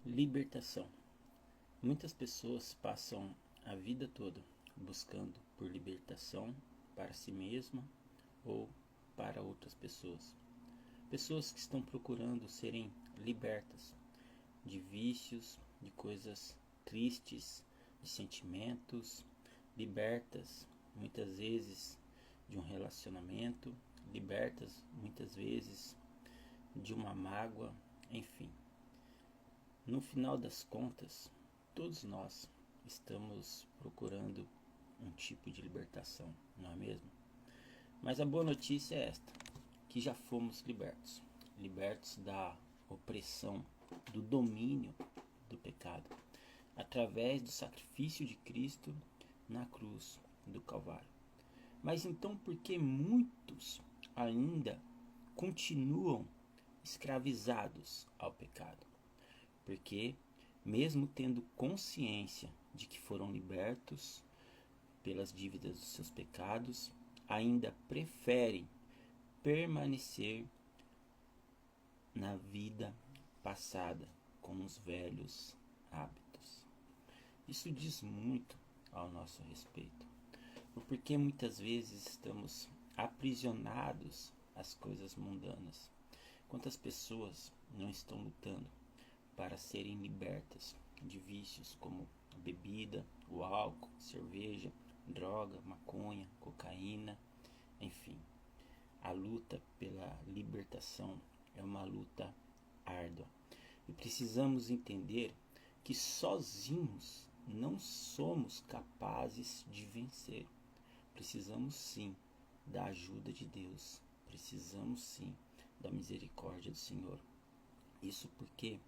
Libertação. Muitas pessoas passam a vida toda buscando por libertação para si mesma ou para outras pessoas. Pessoas que estão procurando serem libertas de vícios, de coisas tristes, de sentimentos, libertas muitas vezes de um relacionamento, libertas muitas vezes de uma mágoa, enfim. No final das contas, todos nós estamos procurando um tipo de libertação, não é mesmo? Mas a boa notícia é esta, que já fomos libertos. Libertos da opressão, do domínio do pecado, através do sacrifício de Cristo na cruz do Calvário. Mas então por que muitos ainda continuam escravizados ao pecado? Porque, mesmo tendo consciência de que foram libertos pelas dívidas dos seus pecados, ainda preferem permanecer na vida passada com os velhos hábitos. Isso diz muito ao nosso respeito, porque muitas vezes estamos aprisionados às coisas mundanas. Quantas pessoas não estão lutando para serem libertas de vícios como a bebida, o álcool, cerveja, droga, maconha, cocaína, enfim. A luta pela libertação é uma luta árdua e precisamos entender que sozinhos não somos capazes de vencer. Precisamos sim da ajuda de Deus, precisamos sim da misericórdia do Senhor. Isso porque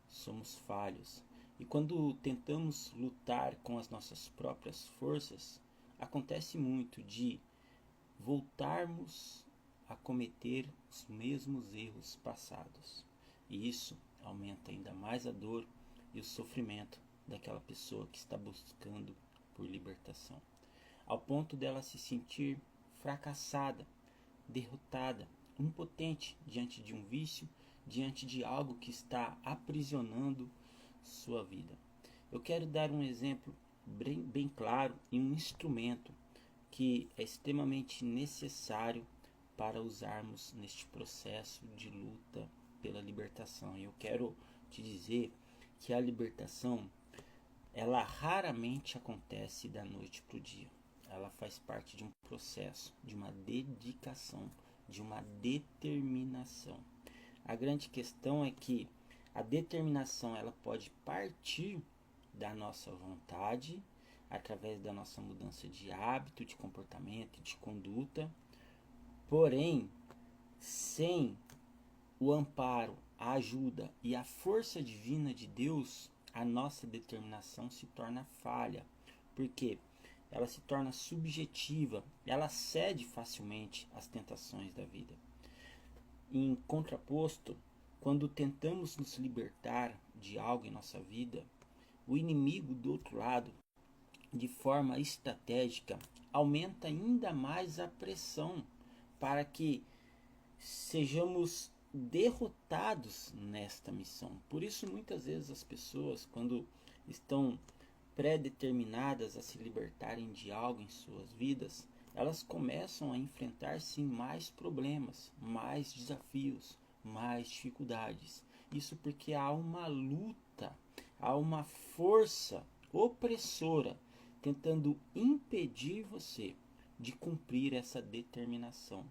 somos falhos e quando tentamos lutar com as nossas próprias forças, acontece muito de voltarmos a cometer os mesmos erros passados. E isso aumenta ainda mais a dor e o sofrimento daquela pessoa que está buscando por libertação, ao ponto dela se sentir fracassada, derrotada, impotente diante de um vício, diante de algo que está aprisionando sua vida. Eu quero dar um exemplo bem claro e um instrumento que é extremamente necessário para usarmos neste processo de luta pela libertação. E eu quero te dizer que a libertação, ela raramente acontece da noite para o dia. Ela faz parte de um processo, de uma dedicação, de uma determinação. A grande questão é que a determinação ela pode partir da nossa vontade, através da nossa mudança de hábito, de comportamento, de conduta, porém, sem o amparo, a ajuda e a força divina de Deus, a nossa determinação se torna falha, porque ela se torna subjetiva, ela cede facilmente às tentações da vida. Em contraposto, quando tentamos nos libertar de algo em nossa vida, o inimigo do outro lado, de forma estratégica, aumenta ainda mais a pressão para que sejamos derrotados nesta missão. Por isso, muitas vezes as pessoas, quando estão pré-determinadas a se libertarem de algo em suas vidas, elas começam a enfrentar sim mais problemas, mais desafios, mais dificuldades. Isso porque há uma luta, há uma força opressora tentando impedir você de cumprir essa determinação.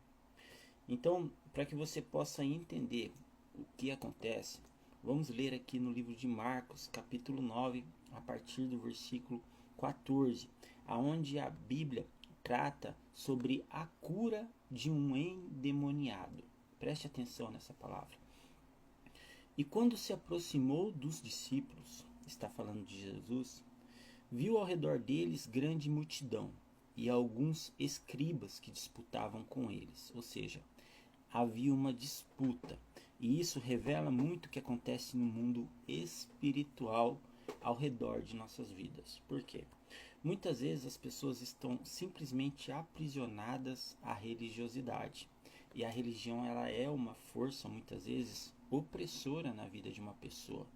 Então, para que você possa entender o que acontece, vamos ler aqui no livro de Marcos, capítulo 9, a partir do versículo 14, aonde a Bíblia trata sobre a cura de um endemoniado. Preste atenção nessa palavra. E quando se aproximou dos discípulos, está falando de Jesus, viu ao redor deles grande multidão e alguns escribas que disputavam com eles, ou seja, havia uma disputa. E isso revela muito o que acontece no mundo espiritual ao redor de nossas vidas. Por quê? Muitas vezes as pessoas estão simplesmente aprisionadas à religiosidade. E a religião ela é uma força muitas vezes opressora na vida de uma pessoa.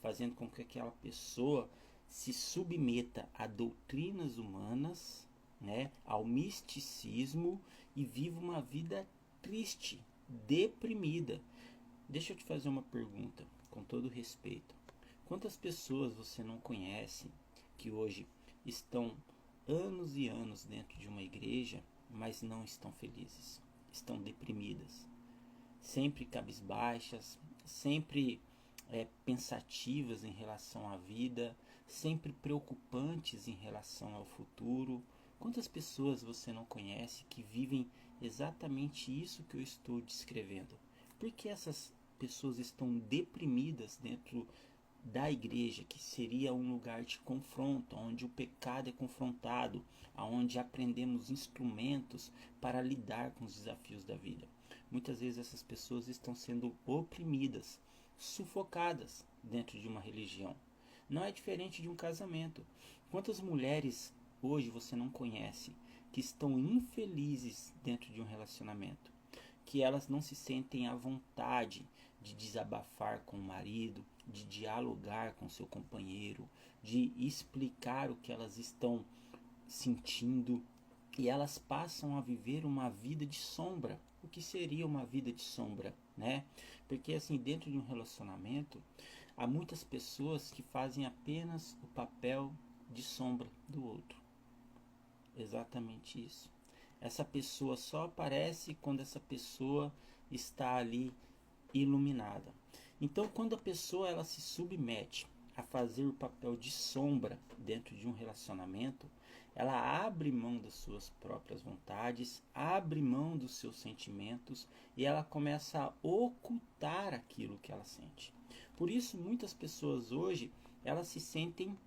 fazendo com que aquela pessoa se submeta a doutrinas humanas, né, ao misticismo e viva uma vida triste, deprimida. Deixa eu te fazer uma pergunta, com todo respeito. Quantas pessoas você não conhece que hoje estão anos e anos dentro de uma igreja, mas não estão felizes, estão deprimidas, sempre cabisbaixas, sempre pensativas em relação à vida, sempre preocupantes em relação ao futuro? Quantas pessoas você não conhece que vivem exatamente isso que eu estou descrevendo? Por que essas pessoas estão deprimidas dentro da igreja, que seria um lugar de confronto, onde o pecado é confrontado, onde aprendemos instrumentos para lidar com os desafios da vida? Muitas vezes essas pessoas estão sendo oprimidas, sufocadas dentro de uma religião. Não é diferente de um casamento. Quantas mulheres hoje você não conhece que estão infelizes dentro de um relacionamento? Que elas não se sentem à vontade de desabafar com o marido, de dialogar com seu companheiro, de explicar o que elas estão sentindo, e elas passam a viver uma vida de sombra. O que seria uma vida de sombra, né? Porque assim, dentro de um relacionamento, há muitas pessoas que fazem apenas o papel de sombra do outro. Exatamente isso. Essa pessoa só aparece quando essa pessoa está ali iluminada. Então, quando a pessoa ela se submete a fazer o papel de sombra dentro de um relacionamento, ela abre mão das suas próprias vontades, abre mão dos seus sentimentos e ela começa a ocultar aquilo que ela sente. Por isso, muitas pessoas hoje, elas se sentem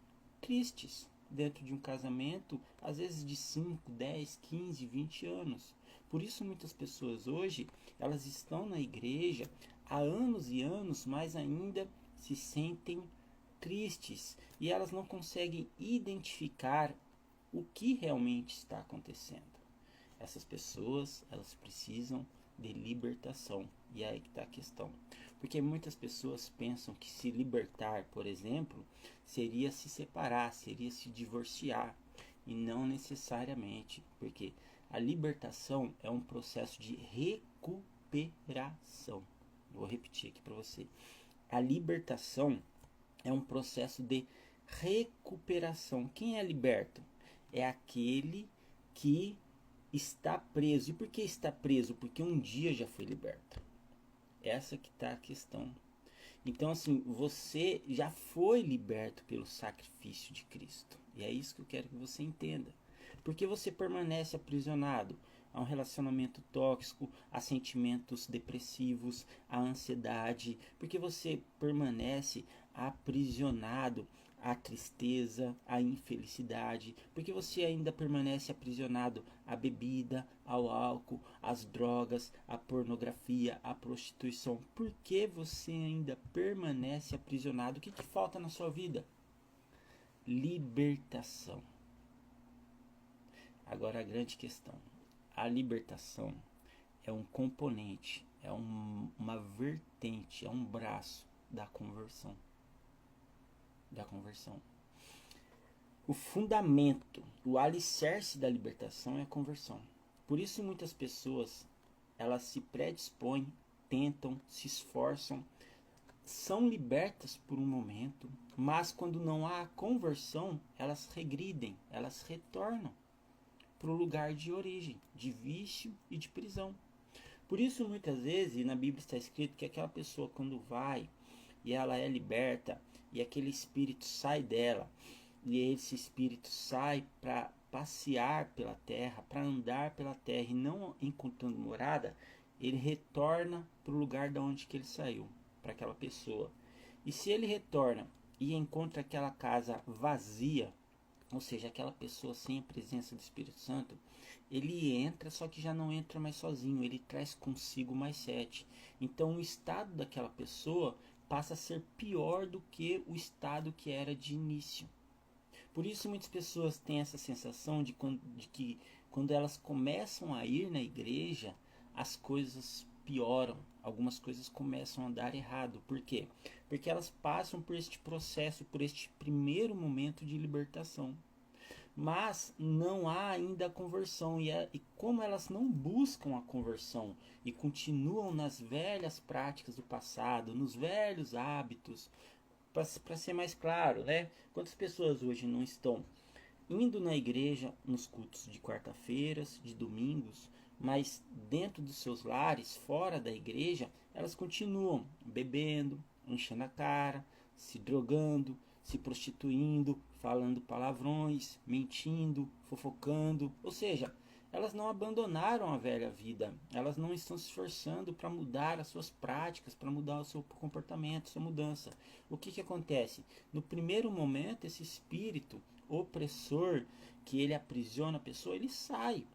tristes dentro de um casamento, às vezes de 5, 10, 15, 20 anos. Por isso muitas pessoas hoje, elas estão na igreja há anos e anos, mas ainda se sentem tristes e elas não conseguem identificar o que realmente está acontecendo. Essas pessoas, elas precisam de libertação. E é aí que está a questão. Porque muitas pessoas pensam que se libertar, por exemplo, seria se separar, seria se divorciar. E não necessariamente, porque a libertação é um processo de recuperação. Vou repetir aqui para você. A libertação é um processo de recuperação. Quem é liberto? É aquele que está preso. E por que está preso? Porque um dia já foi liberto. Essa que está a questão. Então, assim, você já foi liberto pelo sacrifício de Cristo. E é isso que eu quero que você entenda. Porque você permanece aprisionado a um relacionamento tóxico, a sentimentos depressivos, a ansiedade. Porque você permanece aprisionado à tristeza, à infelicidade, porque você ainda permanece aprisionado à bebida, ao álcool, às drogas, à pornografia, à prostituição. Por que você ainda permanece aprisionado? O que falta na sua vida? Libertação. Agora a grande questão. A libertação é um componente, é uma vertente, é um braço da conversão. O fundamento, o alicerce da libertação é a conversão. Por isso muitas pessoas, elas se predispõem, tentam, se esforçam, são libertas por um momento, mas quando não há a conversão, elas regridem, elas retornam para o lugar de origem, de vício e de prisão. Por isso muitas vezes na Bíblia está escrito que aquela pessoa quando vai e ela é liberta, e aquele espírito sai dela, e esse espírito sai para passear pela terra, para andar pela terra e não encontrando morada, ele retorna para o lugar de onde que ele saiu, para aquela pessoa. E se ele retorna e encontra aquela casa vazia, ou seja, aquela pessoa sem a presença do Espírito Santo, ele entra, só que já não entra mais sozinho, ele traz consigo mais 7. Então o estado daquela pessoa passa a ser pior do que o estado que era de início. Por isso muitas pessoas têm essa sensação de que quando elas começam a ir na igreja, as coisas pioram, algumas coisas começam a dar errado. Por quê? Porque elas passam por este processo, por este primeiro momento de libertação. Mas não há ainda a conversão, e como elas não buscam a conversão e continuam nas velhas práticas do passado, nos velhos hábitos, para ser mais claro, né? Quantas pessoas hoje não estão indo na igreja nos cultos de quarta-feiras, de domingos, mas dentro dos seus lares, fora da igreja, elas continuam bebendo, enchendo a cara, se drogando, se prostituindo, falando palavrões, mentindo, fofocando, ou seja, elas não abandonaram a velha vida, elas não estão se esforçando para mudar as suas práticas, para mudar o seu comportamento, sua mudança. O que que acontece? No primeiro momento, esse espírito opressor que ele aprisiona a pessoa, ele sai.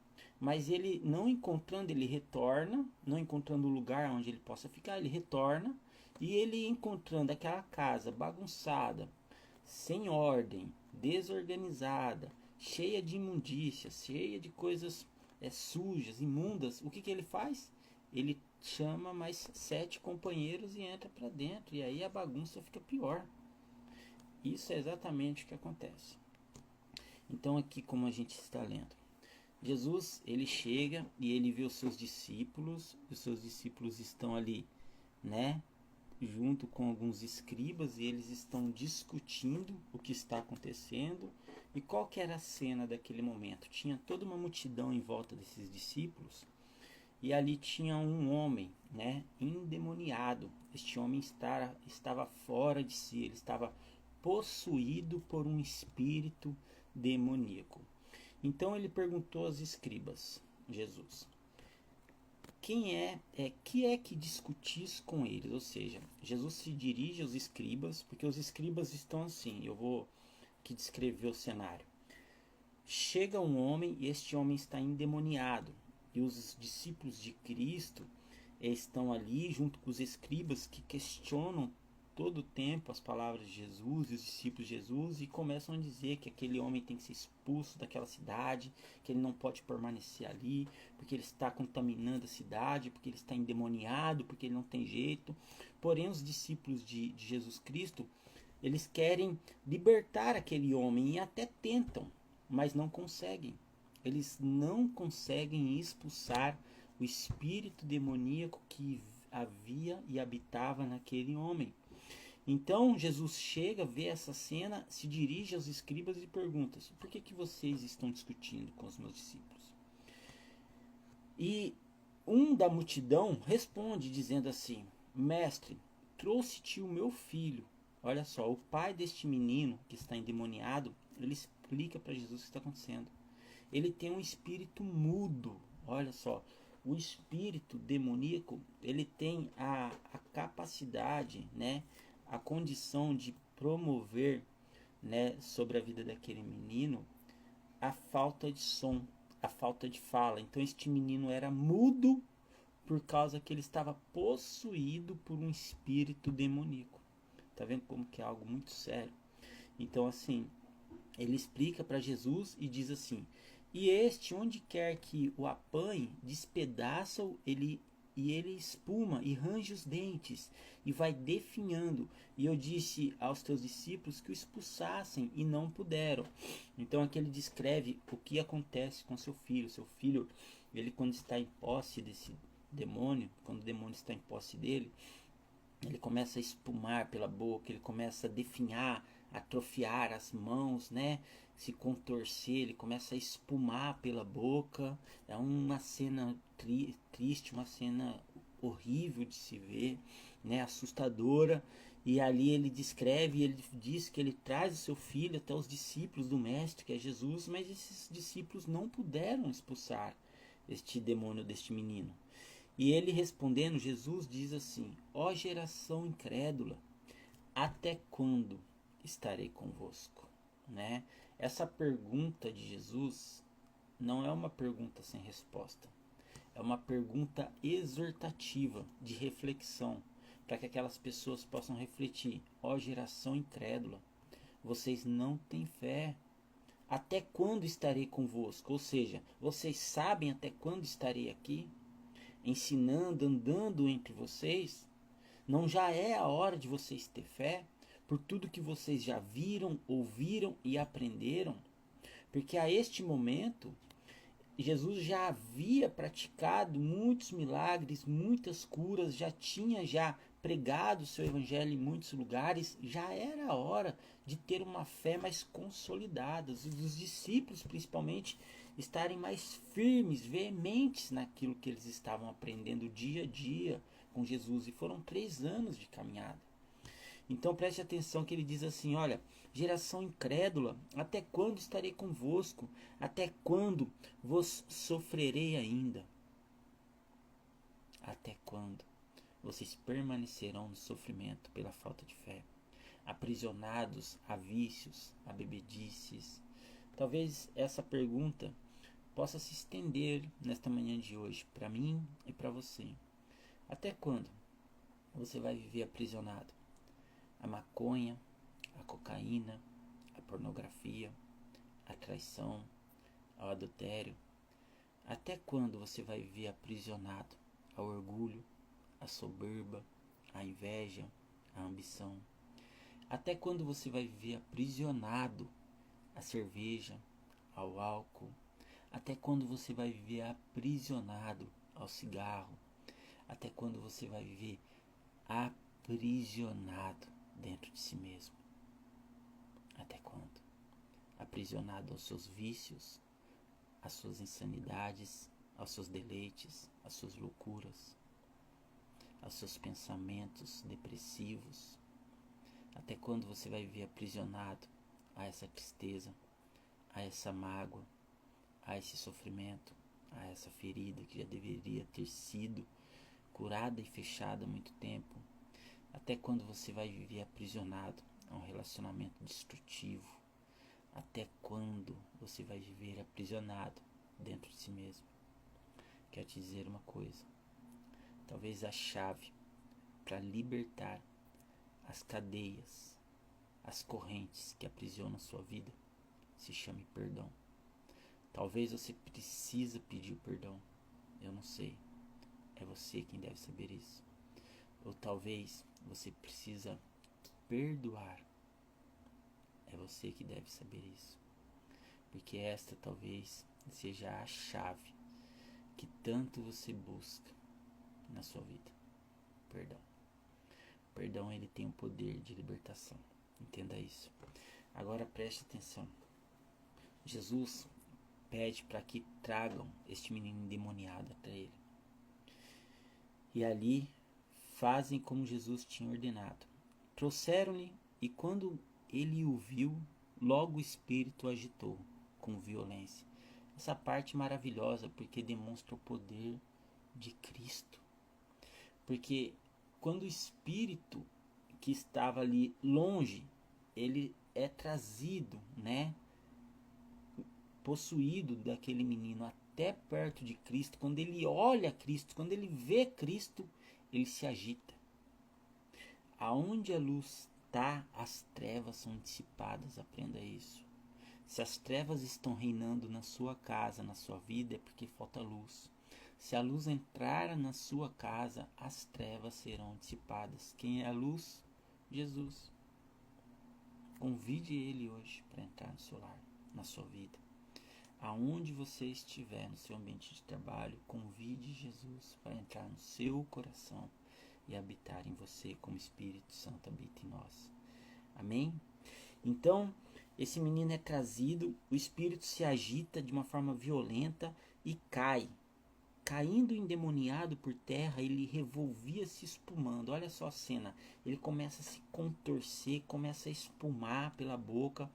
Mas ele não encontrando, ele retorna, não encontrando o lugar onde ele possa ficar, ele retorna, e ele encontrando aquela casa bagunçada, sem ordem, desorganizada, cheia de imundícia, cheia de coisas sujas, imundas, o que que ele faz? Ele chama mais 7 companheiros e entra para dentro, e aí a bagunça fica pior. Isso é exatamente o que acontece. Então aqui, como a gente está lendo, Jesus, ele chega e ele vê os seus discípulos estão ali, né, junto com alguns escribas, e eles estão discutindo o que está acontecendo. E qual que era a cena daquele momento? Tinha toda uma multidão em volta desses discípulos, e ali tinha um homem, né, endemoniado. Este homem estava fora de si, ele estava possuído por um espírito demoníaco. Então ele perguntou aos escribas, Jesus, que é que discutis com eles? Ou seja, Jesus se dirige aos escribas, porque os escribas estão assim, eu vou aqui descrever o cenário. Chega um homem e este homem está endemoniado, e os discípulos de Cristo estão ali junto com os escribas que questionam todo o tempo as palavras de Jesus e os discípulos de Jesus, e começam a dizer que aquele homem tem que ser expulso daquela cidade, que ele não pode permanecer ali, porque ele está contaminando a cidade, porque ele está endemoniado, porque ele não tem jeito. Porém, os discípulos de Jesus Cristo, eles querem libertar aquele homem e até tentam, mas não conseguem. Eles não conseguem expulsar o espírito demoníaco que havia e habitava naquele homem. Então Jesus chega, vê essa cena, se dirige aos escribas e pergunta: por que vocês estão discutindo com os meus discípulos? E um da multidão responde dizendo assim: mestre, trouxe-te o meu filho. Olha só, o pai deste menino que está endemoniado, ele explica para Jesus o que está acontecendo. Ele tem um espírito mudo. Olha só, o espírito demoníaco, ele tem a capacidade, né, a condição de promover, né, sobre a vida daquele menino a falta de som, a falta de fala. Então este menino era mudo por causa que ele estava possuído por um espírito demoníaco. Tá vendo como que é algo muito sério? Então assim, ele explica para Jesus e diz assim: e este, onde quer que o apanhe, despedaça-o, ele espuma e range os dentes e vai definhando. E eu disse aos teus discípulos que o expulsassem e não puderam. Então aqui ele descreve o que acontece com seu filho. Seu filho, ele quando está em posse desse demônio, quando o demônio está em posse dele, ele começa a espumar pela boca, ele começa a definhar, atrofiar as mãos, né? Se contorcer, ele começa a espumar pela boca. É uma cena triste, uma cena horrível de se ver, né? Assustadora. E ali ele descreve, ele diz que ele traz o seu filho até os discípulos do mestre, que é Jesus, mas esses discípulos não puderam expulsar este demônio deste menino. E ele respondendo, Jesus diz assim: ó geração incrédula, até quando estarei convosco? Né? Essa pergunta de Jesus não é uma pergunta sem resposta. É uma pergunta exortativa, de reflexão, para que aquelas pessoas possam refletir: ó geração incrédula, vocês não têm fé. Até quando estarei convosco? Ou seja, vocês sabem até quando estarei aqui? ensinando, andando entre vocês? Não já é a hora de vocês ter fé por tudo que vocês já viram, ouviram e aprenderam? Porque a este momento, Jesus já havia praticado muitos milagres, muitas curas, já pregado o seu evangelho em muitos lugares, já era a hora de ter uma fé mais consolidada, os discípulos principalmente estarem mais firmes, veementes naquilo que eles estavam aprendendo dia a dia com Jesus, e foram 3 anos de caminhada. Então preste atenção que ele diz assim, olha, geração incrédula, até quando estarei convosco? Até quando vos sofrerei ainda? Até quando vocês permanecerão no sofrimento pela falta de fé, aprisionados a vícios, a bebedices? Talvez essa pergunta possa se estender nesta manhã de hoje, para mim e para você. Até quando você vai viver aprisionado? A maconha, a cocaína, a pornografia, a traição, ao adultério. Até quando você vai viver aprisionado ao orgulho, à soberba, à inveja, à ambição? Até quando você vai viver aprisionado à cerveja, ao álcool? Até quando você vai viver aprisionado ao cigarro? Até quando você vai viver aprisionado dentro de si mesmo? Até quando? Aprisionado aos seus vícios, às suas insanidades, aos seus deleites, às suas loucuras, aos seus pensamentos depressivos? Até quando você vai viver aprisionado a essa tristeza, a essa mágoa, a esse sofrimento, a essa ferida que já deveria ter sido curada e fechada há muito tempo? Até quando você vai viver aprisionado a um relacionamento destrutivo? Até quando você vai viver aprisionado dentro de si mesmo? Quero te dizer uma coisa. Talvez a chave para libertar as cadeias, as correntes que aprisionam a sua vida se chame perdão. Talvez você precisa pedir o perdão. Eu não sei. É você quem deve saber isso. Ou talvez você precisa perdoar. É você que deve saber isso. Porque esta talvez seja a chave que tanto você busca na sua vida. Perdão. Perdão, ele tem o poder de libertação. Entenda isso. Agora preste atenção. Jesus pede para que tragam este menino endemoniado até ele. E ali fazem como Jesus tinha ordenado. Trouxeram-lhe, e quando ele o viu, logo o espírito o agitou com violência. Essa parte maravilhosa, porque demonstra o poder de Cristo. Porque quando o espírito que estava ali longe, ele é trazido, possuído daquele menino até perto de Cristo. Quando ele olha Cristo, quando ele vê Cristo, ele se agita. Aonde a luz está, as trevas são dissipadas. Aprenda isso. Se as trevas estão reinando na sua casa, na sua vida, é porque falta luz. Se a luz entrar na sua casa, as trevas serão dissipadas. Quem é a luz? Jesus. Convide ele hoje para entrar no seu lar, na sua vida. Aonde você estiver, no seu ambiente de trabalho, convide Jesus para entrar no seu coração e habitar em você como Espírito Santo habita em nós. Amém? Então, esse menino é trazido, o espírito se agita de uma forma violenta e cai. Caindo endemoniado por terra, ele revolvia-se espumando. Olha só a cena. Ele começa a se contorcer, começa a espumar pela boca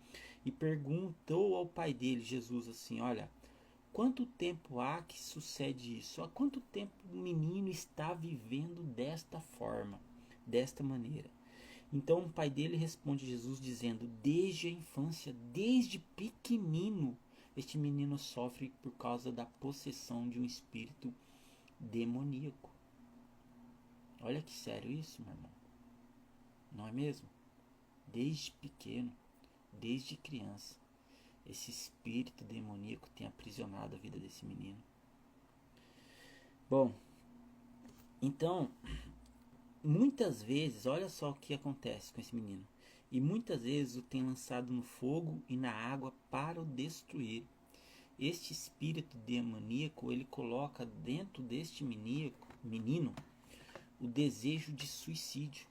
e perguntou ao pai dele, Jesus, assim, olha, quanto tempo há que sucede isso? Há quanto tempo o menino está vivendo desta forma, desta maneira? Então o pai dele responde Jesus dizendo, desde a infância, desde pequenino, este menino sofre por causa da possessão de um espírito demoníaco. Olha que sério isso, meu irmão. Não é mesmo? Desde pequeno, desde criança, esse espírito demoníaco tem aprisionado a vida desse menino. Bom, Então, muitas vezes, olha só o que acontece com esse menino. E muitas vezes o tem lançado no fogo e na água para o destruir. Este espírito demoníaco, ele coloca dentro deste menino o desejo de suicídio,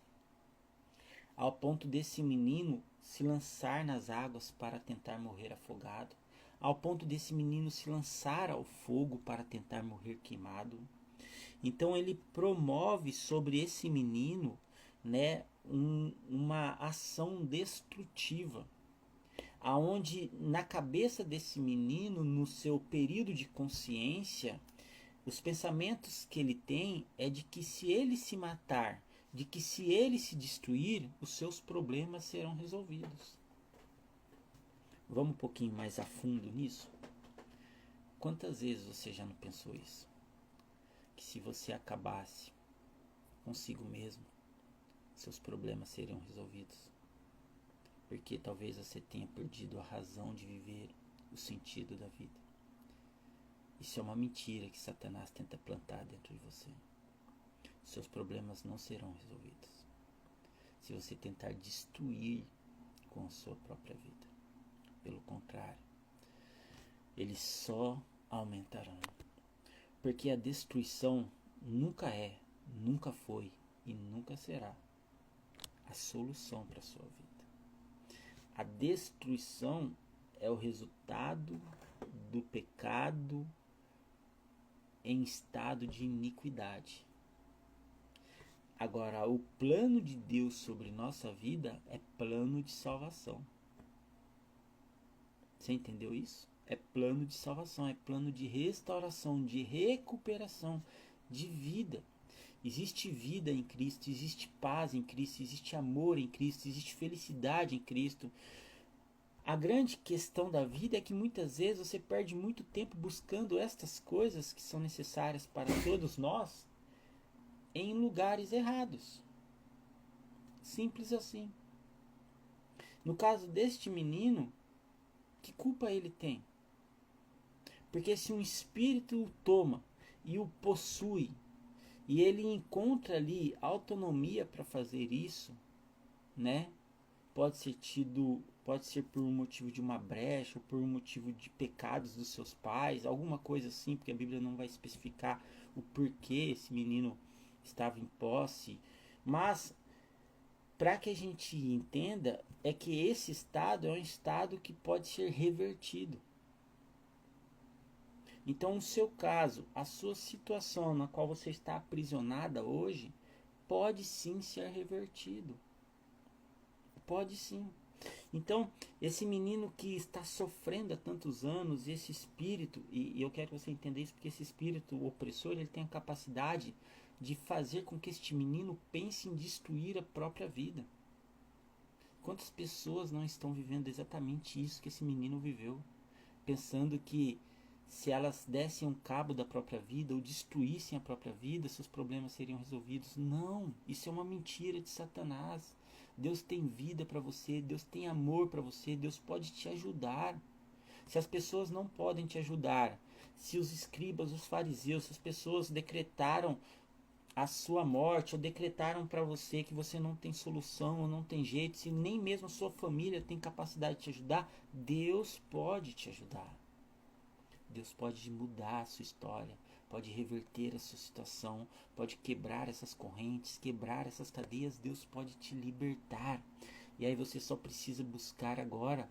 ao ponto desse menino se lançar nas águas para tentar morrer afogado, ao ponto desse menino se lançar ao fogo para tentar morrer queimado. Então ele promove sobre esse menino, né, uma ação destrutiva, aonde na cabeça desse menino, no seu período de consciência, os pensamentos que ele tem é de que se ele se matar, de que se ele se destruir, os seus problemas serão resolvidos. Vamos um pouquinho mais a fundo nisso? Quantas vezes você já não pensou isso? Que se você acabasse consigo mesmo, seus problemas seriam resolvidos. Porque talvez você tenha perdido a razão de viver, o sentido da vida. Isso é uma mentira que Satanás tenta plantar dentro de você. Seus problemas não serão resolvidos se você tentar destruir com a sua própria vida. Pelo contrário, eles só aumentarão. Porque a destruição nunca é, nunca foi e nunca será a solução para a sua vida. A destruição é o resultado do pecado em estado de iniquidade. Agora, o plano de Deus sobre nossa vida é plano de salvação. Você entendeu isso? É plano de salvação, é plano de restauração, de recuperação, de vida. Existe vida em Cristo, existe paz em Cristo, existe amor em Cristo, existe felicidade em Cristo. A grande questão da vida é que muitas vezes você perde muito tempo buscando estas coisas que são necessárias para todos nós em lugares errados. Simples assim. No caso deste menino, que culpa ele tem? Porque se um espírito o toma e o possui, e ele encontra ali autonomia para fazer isso, né? Pode ser por um motivo de uma brecha, ou por um motivo de pecados dos seus pais, alguma coisa assim, porque a Bíblia não vai especificar o porquê esse menino estava em posse, mas para que a gente entenda é que esse estado é um estado que pode ser revertido. Então, o seu caso, a sua situação na qual você está aprisionada hoje, pode sim ser revertido. Pode sim. Então, esse menino que está sofrendo há tantos anos, esse espírito, e eu quero que você entenda isso, porque esse espírito opressor, ele tem a capacidade de fazer com que este menino pense em destruir a própria vida. Quantas pessoas não estão vivendo exatamente isso que esse menino viveu? Pensando que se elas dessem um cabo da própria vida ou destruíssem a própria vida, seus problemas seriam resolvidos. Não, isso é uma mentira de Satanás. Deus tem vida para você, Deus tem amor para você, Deus pode te ajudar. Se as pessoas não podem te ajudar, se os escribas, os fariseus, se as pessoas decretaram a sua morte ou decretaram para você que você não tem solução ou não tem jeito, se nem mesmo a sua família tem capacidade de te ajudar, Deus pode te ajudar. Deus pode mudar a sua história, pode reverter a sua situação, pode quebrar essas correntes, quebrar essas cadeias, Deus pode te libertar. E aí você só precisa buscar agora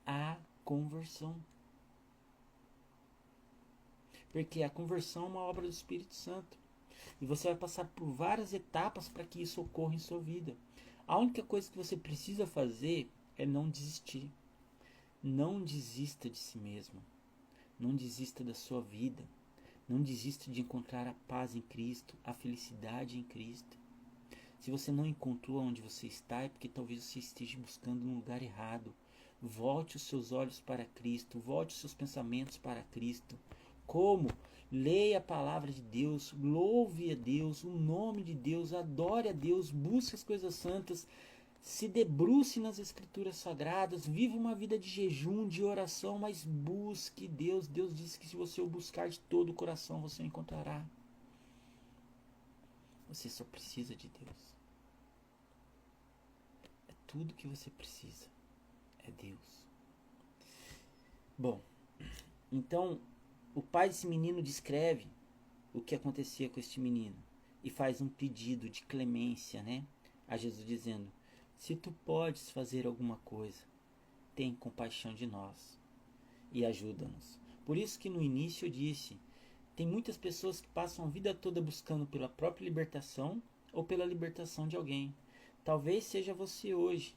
a conversão. Porque a conversão é uma obra do Espírito Santo. E você vai passar por várias etapas para que isso ocorra em sua vida. A única coisa que você precisa fazer é não desistir. Não desista de si mesmo. Não desista da sua vida. Não desista de encontrar a paz em Cristo, a felicidade em Cristo. Se você não encontrou onde você está, é porque talvez você esteja buscando no lugar errado. Volte os seus olhos para Cristo, volte os seus pensamentos para Cristo. Como? Leia a palavra de Deus, louve a Deus, o nome de Deus, adore a Deus, busque as coisas santas, se debruce nas escrituras sagradas, viva uma vida de jejum, de oração, mas busque Deus. Deus disse que se você o buscar de todo o coração, você o encontrará. Você só precisa de Deus. É tudo que você precisa. É Deus. Bom, então o pai desse menino descreve o que acontecia com este menino e faz um pedido de clemência, né, a Jesus, dizendo: se tu podes fazer alguma coisa, tem compaixão de nós e ajuda-nos. Por isso que no início eu disse, tem muitas pessoas que passam a vida toda buscando pela própria libertação ou pela libertação de alguém. Talvez seja você hoje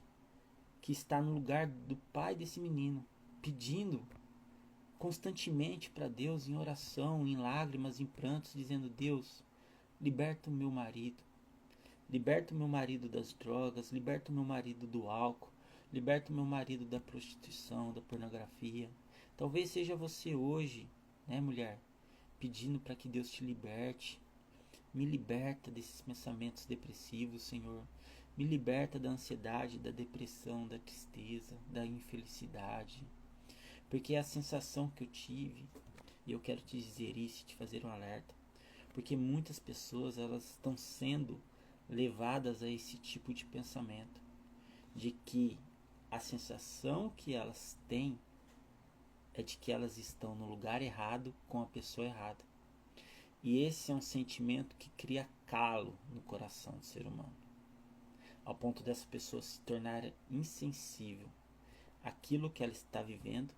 que está no lugar do pai desse menino, pedindo constantemente para Deus em oração, em lágrimas, em prantos, dizendo: Deus, liberta o meu marido. Liberta o meu marido das drogas, liberta o meu marido do álcool, liberta o meu marido da prostituição, da pornografia. Talvez seja você hoje, né, mulher, pedindo para que Deus te liberte. Me liberta desses pensamentos depressivos, Senhor. Me liberta da ansiedade, da depressão, da tristeza, da infelicidade. Porque é a sensação que eu tive, e eu quero te dizer isso e te fazer um alerta, porque muitas pessoas elas estão sendo levadas a esse tipo de pensamento, de que a sensação que elas têm é de que elas estão no lugar errado com a pessoa errada. E esse é um sentimento que cria calo no coração do ser humano, ao ponto dessa pessoa se tornar insensível àquilo que ela está vivendo,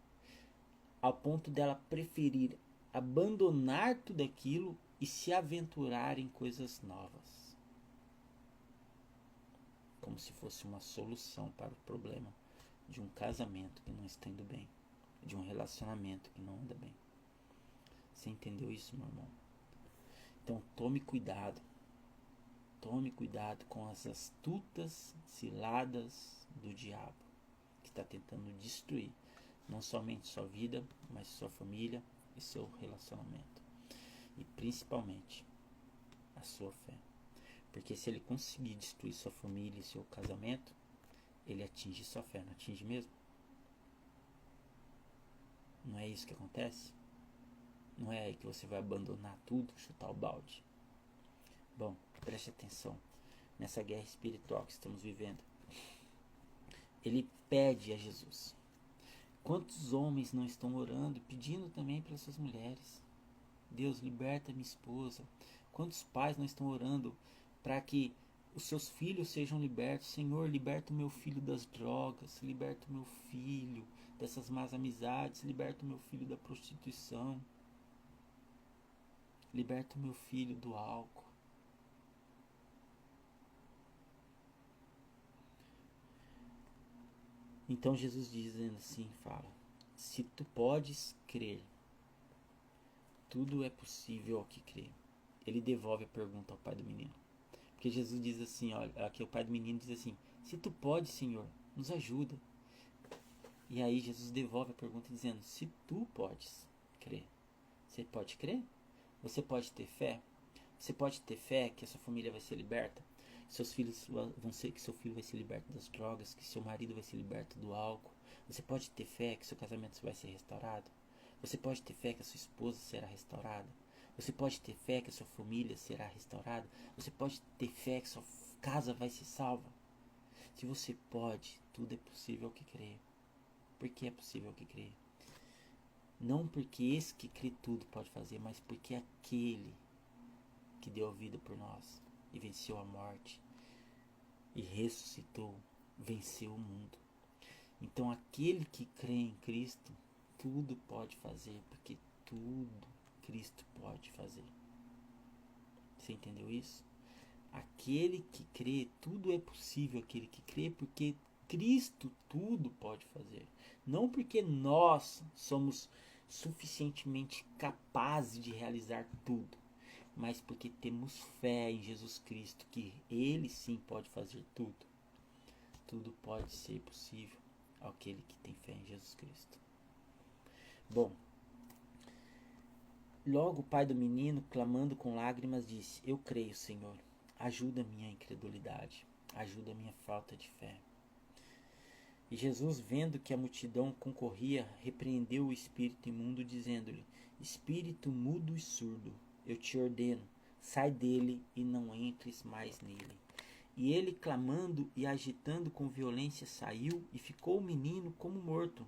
ao ponto dela preferir abandonar tudo aquilo e se aventurar em coisas novas, como se fosse uma solução para o problema de um casamento que não está indo bem, de um relacionamento que não anda bem. Você entendeu isso, meu irmão? Então tome cuidado com as astutas ciladas do diabo, que está tentando destruir não somente sua vida, mas sua família e seu relacionamento, e principalmente a sua fé. Porque se ele conseguir destruir sua família e seu casamento, ele atinge sua fé, não atinge mesmo? Não é isso que acontece? Não é aí que você vai abandonar tudo, chutar o balde? Bom, preste atenção nessa guerra espiritual que estamos vivendo. Ele pede a Jesus. Quantos homens não estão orando, pedindo também pelas suas mulheres? Deus, liberta minha esposa. Quantos pais não estão orando para que os seus filhos sejam libertos? Senhor, liberta o meu filho das drogas, liberta o meu filho dessas más amizades, liberta o meu filho da prostituição, liberta o meu filho do álcool. Então Jesus dizendo assim, fala: se tu podes crer, tudo é possível ao que crê. Ele devolve a pergunta ao pai do menino. Porque Jesus diz assim, olha, aqui o pai do menino diz assim: se tu podes, Senhor, nos ajuda. E aí Jesus devolve a pergunta dizendo: se tu podes crer, você pode crer? Você pode ter fé? Você pode ter fé que a sua família vai ser liberta? Seus filhos vão ser, que seu filho vai ser liberto das drogas, que seu marido vai ser liberto do álcool. Você pode ter fé que seu casamento vai ser restaurado? Você pode ter fé que a sua esposa será restaurada? Você pode ter fé que a sua família será restaurada? Você pode ter fé que sua casa vai ser salva? Se você pode, tudo é possível ao que crê. Por que é possível ao que crê? Não porque esse que crê tudo pode fazer, mas porque aquele que deu a vida por nós e venceu a morte e ressuscitou, venceu o mundo. Então aquele que crê em Cristo, tudo pode fazer, porque tudo Cristo pode fazer. Você entendeu isso? Aquele que crê, tudo é possível aquele que crê, porque Cristo tudo pode fazer. Não porque nós somos suficientemente capazes de realizar tudo, mas porque temos fé em Jesus Cristo, que Ele sim pode fazer tudo. Tudo pode ser possível àquele que tem fé em Jesus Cristo. Bom, logo o pai do menino, clamando com lágrimas, disse: eu creio, Senhor, ajuda a minha incredulidade, ajuda a minha falta de fé. E Jesus, vendo que a multidão concorria, repreendeu o espírito imundo, dizendo-lhe: espírito mudo e surdo, eu te ordeno, sai dele e não entres mais nele. E ele, clamando e agitando com violência, saiu, e ficou o menino como morto,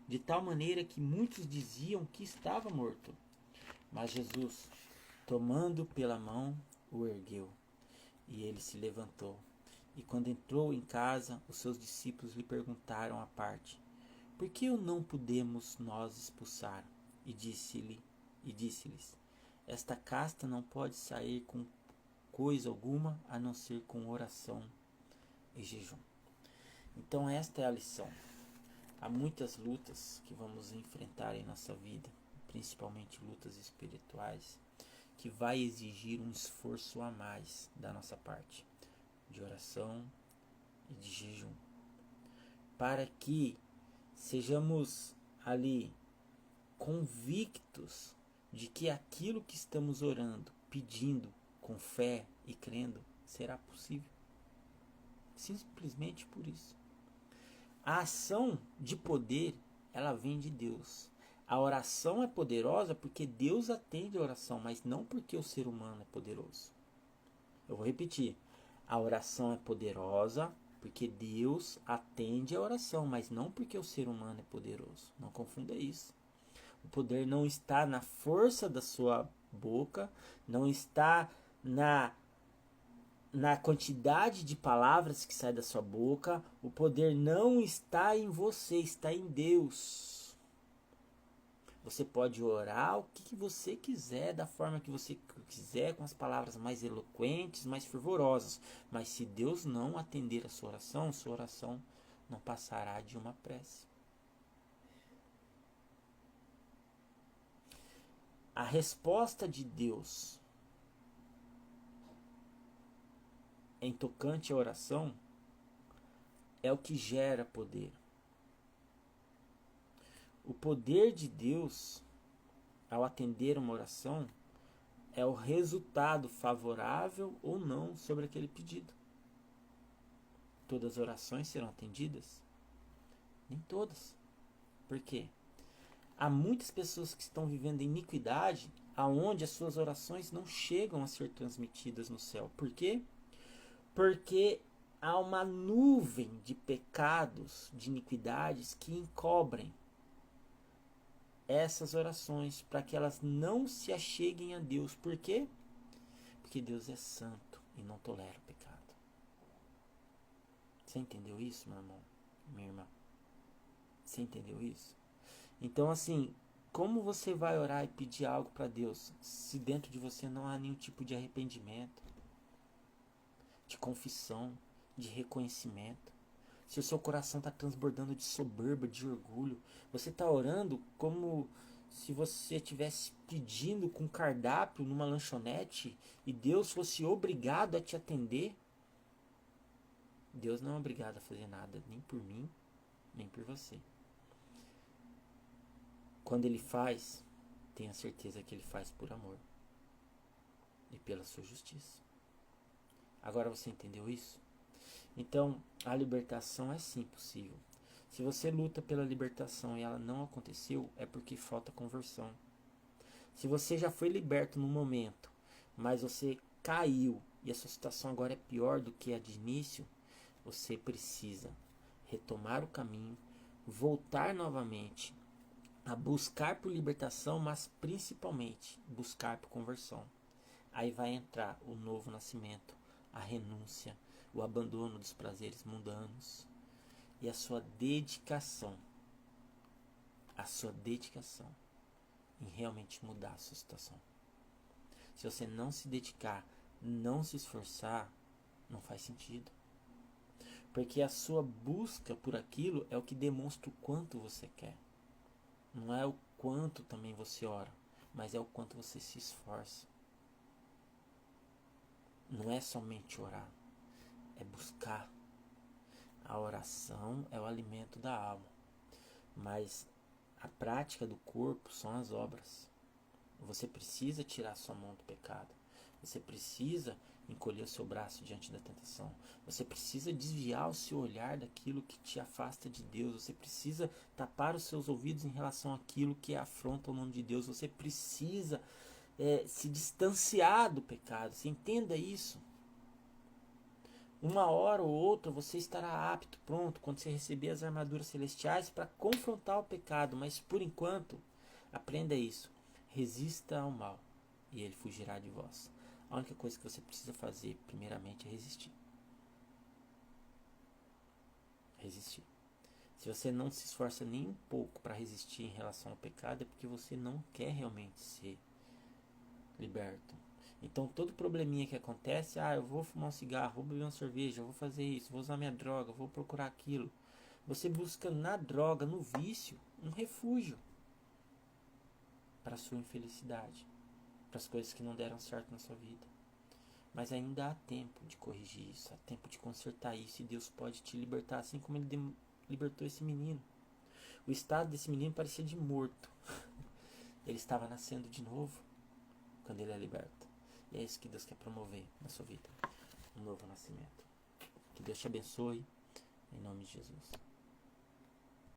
de tal maneira que muitos diziam que estava morto. Mas Jesus, tomando pela mão, o ergueu, e ele se levantou. E quando entrou em casa, os seus discípulos lhe perguntaram à parte: por que o não podemos nós expulsar? E disse-lhes: esta casta não pode sair com coisa alguma a não ser com oração e jejum. Então esta é a lição. Há muitas lutas que vamos enfrentar em nossa vida, principalmente lutas espirituais, que vai exigir um esforço a mais da nossa parte, de oração e de jejum, para que sejamos ali convictos de que aquilo que estamos orando, pedindo com fé e crendo, será possível. Simplesmente por isso. A ação de poder, ela vem de Deus. A oração é poderosa porque Deus atende a oração, mas não porque o ser humano é poderoso. Eu vou repetir. A oração é poderosa porque Deus atende a oração, mas não porque o ser humano é poderoso. Não confunda isso. O poder não está na força da sua boca, não está na quantidade de palavras que sai da sua boca. O poder não está em você, está em Deus. Você pode orar o que você quiser, da forma que você quiser, com as palavras mais eloquentes, mais fervorosas. Mas se Deus não atender a sua oração não passará de uma prece. A resposta de Deus em tocante à oração é o que gera poder. O poder de Deus, ao atender uma oração, é o resultado favorável ou não sobre aquele pedido. Todas as orações serão atendidas? Nem todas. Por quê? Há muitas pessoas que estão vivendo em iniquidade, aonde as suas orações não chegam a ser transmitidas no céu. Por quê? Porque há uma nuvem de pecados, de iniquidades que encobrem essas orações para que elas não se acheguem a Deus. Por quê? Porque Deus é santo e não tolera o pecado. Você entendeu isso, meu irmão? Minha irmã? Você entendeu isso? Então, assim, como você vai orar e pedir algo para Deus se dentro de você não há nenhum tipo de arrependimento, de confissão, de reconhecimento? Se o seu coração está transbordando de soberba, de orgulho, você está orando como se você estivesse pedindo com cardápio numa lanchonete e Deus fosse obrigado a te atender. Deus não é obrigado a fazer nada, nem por mim, nem por você. Quando Ele faz, tenha certeza que Ele faz por amor e pela sua justiça. Agora você entendeu isso? Então, a libertação é sim possível. Se você luta pela libertação e ela não aconteceu, é porque falta conversão. Se você já foi liberto no momento, mas você caiu e a sua situação agora é pior do que a de início, você precisa retomar o caminho, voltar novamente a buscar por libertação, mas principalmente buscar por conversão. Aí vai entrar o novo nascimento, a renúncia, o abandono dos prazeres mundanos e a sua dedicação em realmente mudar a sua situação. Se você não se dedicar, não se esforçar, não faz sentido. Porque a sua busca por aquilo é o que demonstra o quanto você quer. Não é o quanto também você ora, mas é o quanto você se esforça. Não é somente orar, é buscar. A oração é o alimento da alma, mas a prática do corpo são as obras. Você precisa tirar sua mão do pecado. Você precisa encolher o seu braço diante da tentação. Você precisa desviar o seu olhar daquilo que te afasta de Deus. Você precisa tapar os seus ouvidos em relação àquilo que afronta o nome de Deus. Você precisa se distanciar do pecado. Você entenda isso. Uma hora ou outra você estará apto, pronto, quando você receber as armaduras celestiais para confrontar o pecado. Mas por enquanto, aprenda isso. Resista ao mal e ele fugirá de vós. A única coisa que você precisa fazer, primeiramente, é resistir. Resistir. Se você não se esforça nem um pouco para resistir em relação ao pecado, é porque você não quer realmente ser liberto. Então todo probleminha que acontece, eu vou fumar um cigarro, vou beber uma cerveja, vou fazer isso, vou usar minha droga, vou procurar aquilo. Você busca na droga, no vício, um refúgio para a sua infelicidade, para as coisas que não deram certo na sua vida. Mas ainda há tempo de corrigir isso, há tempo de consertar isso, e Deus pode te libertar, assim como ele libertou esse menino. O estado desse menino parecia de morto. Ele estava nascendo de novo quando ele é liberto. E é isso que Deus quer promover na sua vida. Um novo nascimento. Que Deus te abençoe. Em nome de Jesus.